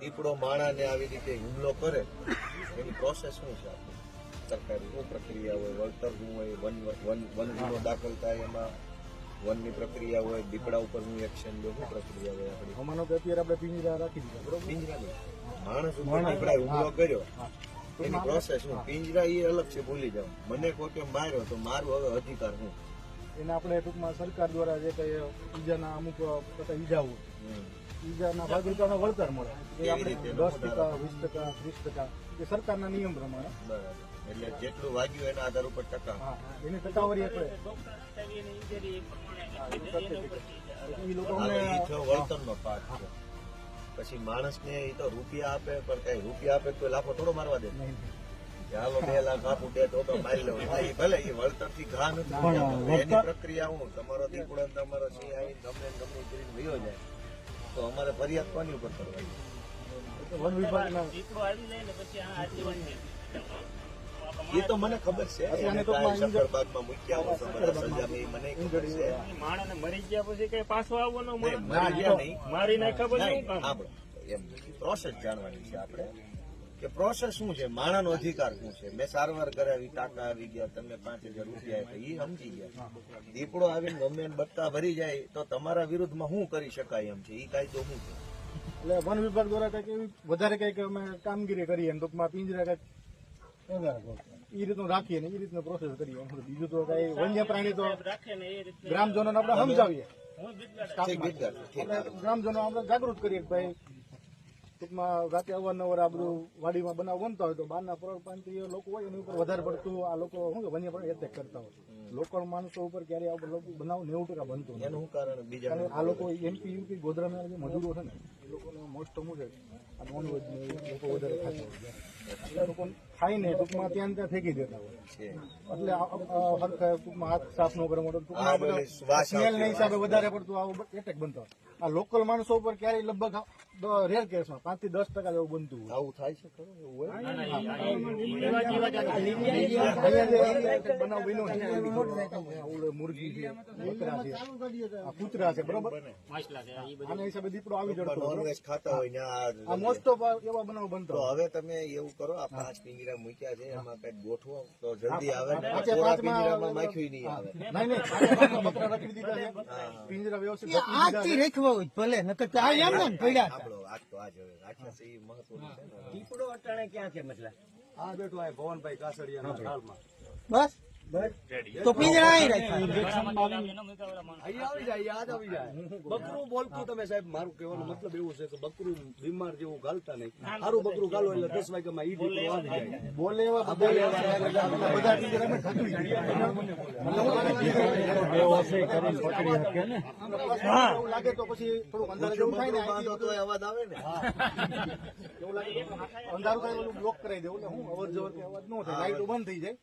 દીપડો માણાને આવી રીતે હુમલો કરે એની પ્રોસેસ શું છે આપણી સરકારી શું પ્રક્રિયા હોય, વળતર શું હોય, વન ગુનો દાખલ થાય એમાં વનની પ્રક્રિયા હોય, દીપડા ઉપર શું એક્શન લે, શું પ્રક્રિયા હોય આપણી? માનો કે અત્યારે આપણે પિંજરા રાખી દીધા બરોબર, પિંજરાની માણસ ઉપર દીપડાએ હુમલો કર્યો એની પ્રોસેસ શું? પિંજરા એ અલગ છે, ભૂલી જાવ. મને કોઈ કે માર્યો તો મારું હવે અધિકાર શું? એને આપણે ટૂંકમાં સરકાર દ્વારા જે કઈ ઈજાના અમુક ઈજાઓ ઈજાના ભાગરૂપે વળતર મળે એ આપણે 10%, 20%, 30% એ સરકારના નિયમ પ્રમાણે. બરાબર. એટલે જેટલું વાગ્યું એના આધાર ઉપર ટકા. હા, એની ટકાવારી આપણે એ લોકો અમને વળતરનો પાક છે. પછી માણસને એ તો રૂપિયા આપે, પણ કઈ રૂપિયા આપે તો લાખો થોડો મારવા દે. હાલો 2 લાખ આપું દે તો મારી લેવું. ભલે એ વળતર થી ઘા નથી, એની પ્રક્રિયા હું તમારો દીપડો તમારો સિંહ આવી ગમે કરીને વયો જાય તો અમારે ફરિયાદ કોની ઉપર કરવાની? વન વિભાગના એ તો મને ખબર છે. શક્કરબાગમાં મૂક્યા હોય તો બધા સજા મને ખબર છે. માણસ મરી ગયા પછી કઈ પાછો આવવાનો? મરી ગયા નહીં, મારી નાખ્યા પછી આપણે એમ પ્રોસેસ જાણવાની છે આપણે કે પ્રોસેસ શું છે, માણાનો અધિકાર શું છે. મેં સારવાર કરાવી, ટાંકા આવી ગયા, તમને 5000 રૂપિયા આપ્યા, એ સમજી ગયા. દીપડો આવીને ગમે બટ્ટા ભરી જાય તો તમારા વિરુદ્ધમાં શું કરી શકાય એમ છે, એ કાયદો શું છે? એટલે વન વિભાગ દ્વારા કઈક એવી વધારે કઈક અમે કામગીરી કરીએ ટૂંકમાં પિંજરા કઈક એ રીતનું રાખીએ ને એ રીતનું પ્રોસેસ કરીએ. બીજું તો કઈ વન્ય પ્રાણી તો ગ્રામજનોને આપણે સમજાવીએ, ગ્રામજનો આપણે જાગૃત કરીએ કે ભાઈ ટૂંકમાં રાતે અવારનવાર આ બધું વાડીમાં બનાવ બનતા હોય તો બહારના પરપ્રાંતીય લોકો હોય એની ઉપર વધારે પડતું આ લોકો શું કે વન્ય પ્રાણી એટેક કરતા હોય. લોકલ માણસો ઉપર ક્યારે આ બનાવ 90% બનતો એનું શું કારણ? બીજા આ લોકો એમપી યુપી ગોધરાના જે મજૂરો છે ને એ લોકોને મોસ્ટ ઓફ છે આ નોનવેજ લોકો વધારે ખાતા હોય, એટલે લોકો ખાઈને ટૂંકમાં ત્યાં ફેંકી દેતા હોય. એટલે સરખા ટૂંકમાં હાથ સાફ ન કરવા માટે ટૂંકમાં સ્મેલના હિસાબે વધારે પડતું આવું એટેક બનતો હોય. આ લોકલ માણસો ઉપર ક્યારેય લગભગ રેર કેસમાં 5 થી 10% જેવું બનતું હોય. આવું થાય છે ખરું? એવું હોય? બનાવ બન્યો છે, મુરગી છે, બકરા છે, કૂતરા છે, બરોબર, આના હિસાબે દીપડો આવી જતો નોનવેજ ખાતા હોય ને આ મોસ્ટ ઓફ એવા બનાવ બનતો. તો હવે તમે એવું કરો, આ 5 પિંજરા મૂક્યા છે એમાં કઈક ગોઠવો તો જલ્દી આવે ને. પાંચે પૂરા પાંચમાં પિંજરામાં માખ્યું નહીં આવે. નહીં બકરા રાખી દીધા છે, પિંજરા વ્યવસ્થિત રેખવા હોય ભલે નકર આ એમ ને પડ્યા આપણો આજ તો આજ હવે રાખ્યા છે એ મહત્વનું છે ને. દીપડો અટાણે ક્યાં છે? મતલબ આ બેઠો આ ભવનભાઈ કાસડિયાના હાલમાં બસ તો પિંજરા અહીં રાખ્યા. આવી જાય, યાદ આવી જાય. બકરું બોલતું તમે સાહેબ, મારું કહેવાનું મતલબ એવું છે કે બકરું બીમાર જેવું ગાલતા નહીં. સારું બકરું ગાલો એટલે 10 વાગ્યામાં ઈ દીકરો આવી જાય. બોલે એવા બોલે બધા પિંજરામાં ઠકવી એવું લાગે તો પછી થોડું અંધારું જેવું થાય ને બાંધો તો અવાજ આવે ને. એવું લાગે અંધારું થાય બ્લોક કરાવી દેવું એટલે હું અવર જવર કે અવાજ ન થાય, લાઈટો બંધ થઈ જાય.